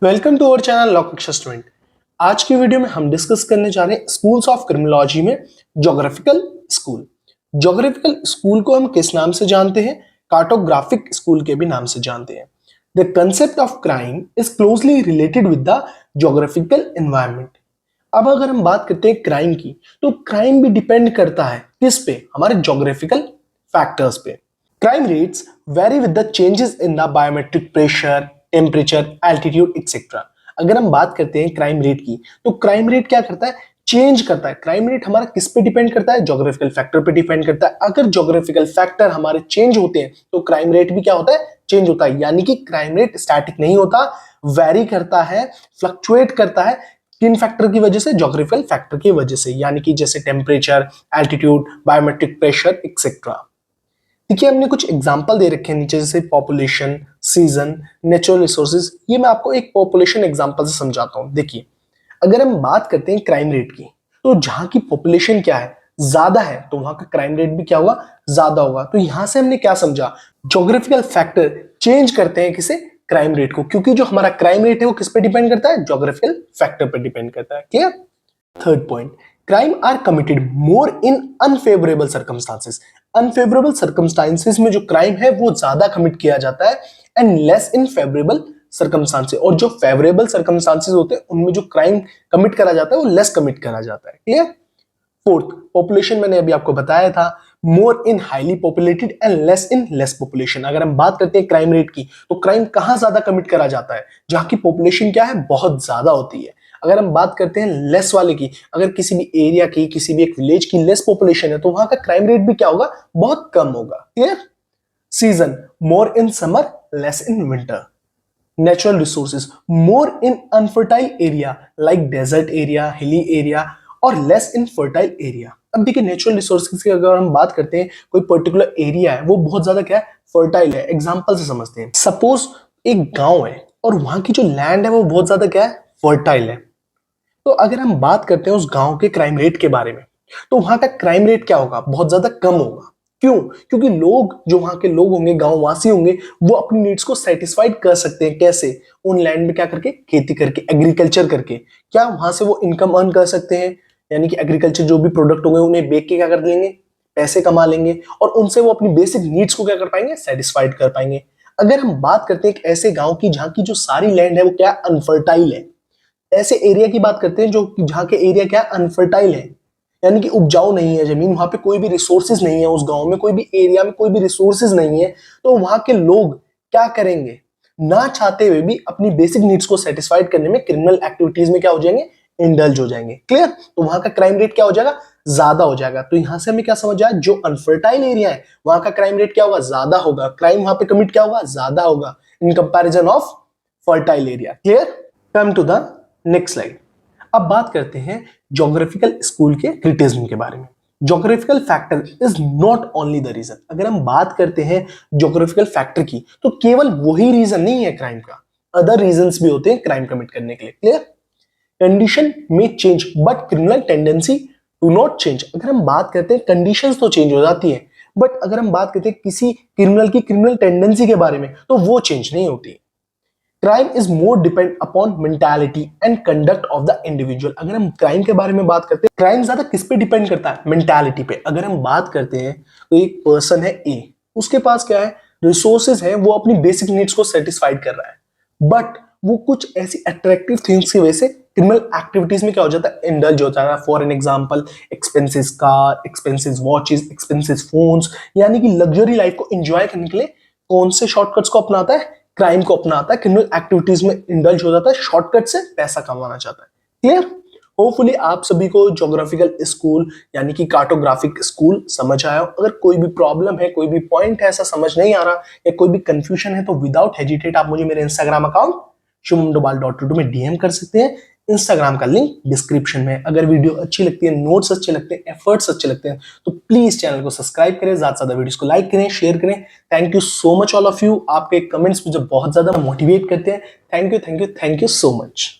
Welcome to our channel law कक्षा student. आज की वीडियो में हम डिस्कस करने जा रहे हैं स्कूल्स ऑफ क्रिमिनोलॉजी में ज्योग्राफिकल स्कूल। ज्योग्राफिकल स्कूल को हम किस नाम से जानते हैं? कार्टोग्राफिक स्कूल के भी नाम से जानते हैं। The concept of crime is closely related with the geographical environment. अब अगर हम बात करते हैं क्राइम की, तो क्राइम भी डिपेंड करता है किस पे? हमारे ज्योग्राफिकल फैक्टर्स पे। Crime rates very with the changes in the biometric pressure, temperature, altitude etcetera. अगर हम बात करते हैं क्राइम रेट की, तो क्राइम रेट क्या करता है? चेंज करता है। क्राइम रेट हमारा किस पे डिपेंड करता है? ज्योग्राफिकल फैक्टर पे डिपेंड करता है। अगर ज्योग्राफिकल फैक्टर हमारे चेंज होते हैं तो क्राइम रेट भी क्या होता है? चेंज होता है। यानी कि क्राइम रेट स्टैटिक नहीं होता, वेरी करता है, फ्लक्चुएट करता है। किन फैक्टर की वजह से? ज्योग्राफिकल फैक्टर की वजह से, यानी कि जैसे temperature, altitude, biometric pressure etcetera. देखिए, हमने कुछ एग्जांपल दे रखे हैं नीचे, जैसे पॉपुलेशन, सीजन, नेचुरल रिसोर्सेज। ये मैं आपको एक पॉपुलेशन एग्जांपल से समझाता हूं। देखिए, अगर हम बात करते हैं क्राइम रेट की, तो जहां की पॉपुलेशन क्या है? ज्यादा है, तो वहां का क्राइम रेट भी क्या होगा? ज्यादा होगा। तो यहां से हमने क्या समझा? ज्योग्राफिकल फैक्टर चेंज करते हैं किसे? क्राइम रेट को, क्योंकि जो हमारा क्राइम रेट है वो किस पे डिपेंड करता है? ज्योग्राफिकल फैक्टर पे डिपेंड करता है। Clear? Third point, crime are committed more in unfavourable circumstances. Unfavourable circumstances में जो क्राइम है वो ज्यादा कमिट किया जाता है, and less in favourable circumstances. और जो फेवरेबल सर्कमस्टांसेस होते हैं उनमें जो क्राइम कमिट करा जाता है वो लेस कमिट करा जाता है। क्लियर? फोर्थ, पॉपुलेशन मैंने अभी आपको बताया था, more in highly populated and less in less population. अगर हम बात करते हैं क्राइम रेट की, तो क्राइम कहां ज्यादा कमिट करा जाता है? जहां की पॉपुलेशन क्या है? बहुत ज्यादा होती है। अगर हम बात करते हैं लेस वाले की, अगर किसी भी एरिया की, किसी भी एक विलेज की लेस पॉपुलेशन है, तो वहां का क्राइम रेट भी क्या होगा? बहुत कम होगा। Clear? Season, more in summer, less in winter. Natural resources, more in unfertile area like desert area, hilly area, और लेस इन फर्टाइल एरिया। अब देखिए, नेचुरल रिसोर्सेज की अगर हम बात करते हैं, कोई पर्टिकुलर एरिया है वो बहुत ज्यादा क्या है? फर्टाइल है। एग्जांपल से समझते हैं। सपोज एक गांव है और वहां की जो लैंड है वो बहुत ज्यादा क्या है? फर्टाइल है। तो अगर हम बात करते हैं उस गांव के क्राइम रेट के बारे में, तो वहां का क्राइम रेट क्या होगा? बहुत ज्यादा कम होगा। क्यों? क्योंकि लोग, जो वहां के लोग होंगे, गांववासी होंगे, वो अपनी नीड्स को सेटिस्फाइड कर सकते हैं। कैसे? उन लैंड में क्या करके? खेती करके, एग्रीकल्चर करके। क्या वहां से वो इनकम अर्न कर सकते हैं? यानी कि एग्रीकल्चर जो भी प्रोडक्ट होंगे उन्हें बेच के क्या कर लेंगे? पैसे कमा लेंगे, और उनसे वो अपनी बेसिक नीड्स को क्या कर पाएंगे? सेटिस्फाइड कर पाएंगे। अगर हम बात करते हैं एक ऐसे गांव की जहां की जो सारी लैंड है वो क्या? अनफर्टाइल है। ऐसे एरिया की बात करते हैं जो जहां के एरिया क्या? अनफर्टाइल है, यानी कि उपजाऊ नहीं है जमीन, वहां पे कोई भी रिसोर्सेज नहीं है, उस गांव में कोई भी एरिया में कोई भी रिसोर्सेज नहीं है। तो वहां के लोग क्या करेंगे? ना चाहते हुए भी अपनी बेसिक नीड्स को सेटिस्फाइड करने में क्रिमिनल एक्टिविटीज में क्या हो जाएंगे? इंडल्ज हो जाएंगे। क्लियर? तो वहां का क्राइम रेट क्या हो जाएगा? ज्यादा हो जाएगा। तो यहां से हमें क्या समझ आया? जो अनफर्टाइल एरिया है वहां का क्राइम रेट क्या होगा? ज्यादा होगा। क्राइम वहां पे कमिट क्या होगा? ज्यादा होगा in comparison of fertile area. Clear? Come to the next slide. अब बात करते हैं ज्योग्राफिकल स्कूल के क्रिटिसिज्म के बारे में। Geographical factor is not only the reason. अगर हम बात करते हैं ज्योग्राफिकल फैक्टर की, तो केवल वही रीजन नहीं है क्राइम का, अदर रीजंस भी होते हैं क्राइम कमिट करने के लिए। क्लियर? कंडीशन में change but criminal tendency do not change. अगर हम बात करते हैं कंडीशंस तो चेंज हो जाती है, बट अगर हम बात करते हैं किसी क्रिमिनल की क्रिमिनल टेंडेंसी के बारे में, तो वो चेंज नहीं होती। Crime is more depend upon mentality and conduct of the individual. अगर हम क्राइम के बारे में बात करते हैं, क्राइम ज्यादा किस पे डिपेंड करता है? मेंटालिटी पे। अगर हम बात करते हैं तो एक पर्सन है ए, उसके पास क्या है? रिसोर्सेज है, वो अपनी बेसिक नीड्स को सेटिस्फाइड कर रहा है, बट वो कुछ ऐसी अट्रैक्टिव थिंग्स की वजह से क्रिमिनल एक्टिविटीज में क्या हो जाता है? इंडल्ज हो जाता है। For an example, expensive car, expensive watches, expensive phones. यानी कि लग्जरी लाइफ को एंजॉय करने के लिए कौन से शॉर्टकट्स को अपनाता है? क्राइम को अपनाता है, क्रिमिनल एक्टिविटीज में इंडल्ज हो जाता है, शॉर्टकट से पैसा कमाना चाहता है। क्लियर? होपफुली आप सभी को ज्योग्राफिकल स्कूल यानी कि कार्टोग्राफिक स्कूल समझ आया। अगर कोई भी प्रॉब्लम है, कोई भी पॉइंट है ऐसा समझ नहीं आ रहा, या कोई भी कंफ्यूजन है, तो विदाउट हेजिटेट आप मुझे मेरे इंस्टाग्राम अकाउंट शुभम_डोबाल.22 में डीएम कर सकते हैं। इंस्टाग्राम का लिंक डिस्क्रिप्शन में। अगर वीडियो अच्छी लगती है, नोट्स अच्छे लगते हैं, एफर्ट्स अच्छे लगते हैं, तो प्लीज चैनल को सब्सक्राइब करें, ज्यादा से ज्यादा वीडियोस को लाइक करें, शेयर करें। Thank you so much all of you. आपके कमेंट्स मुझे बहुत ज्यादा मोटिवेट करते हैं। Thank you, thank you, thank you so much.